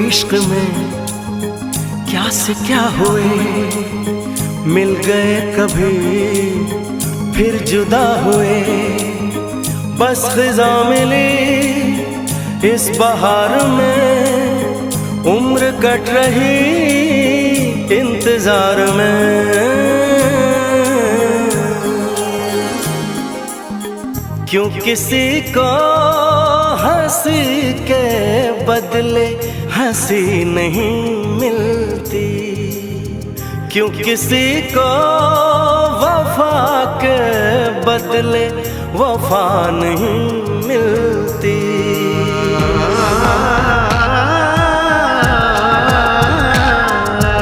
इश्क में क्या से क्या हुए, मिल गए कभी फिर जुदा हुए। बस खिज़ा मिली इस बहार में, उम्र कट रही इंतजार में। क्यों किसी को हंसी के बदले हंसी नहीं मिलती, क्यों किसी को वफा के बदले वफा नहीं मिलती।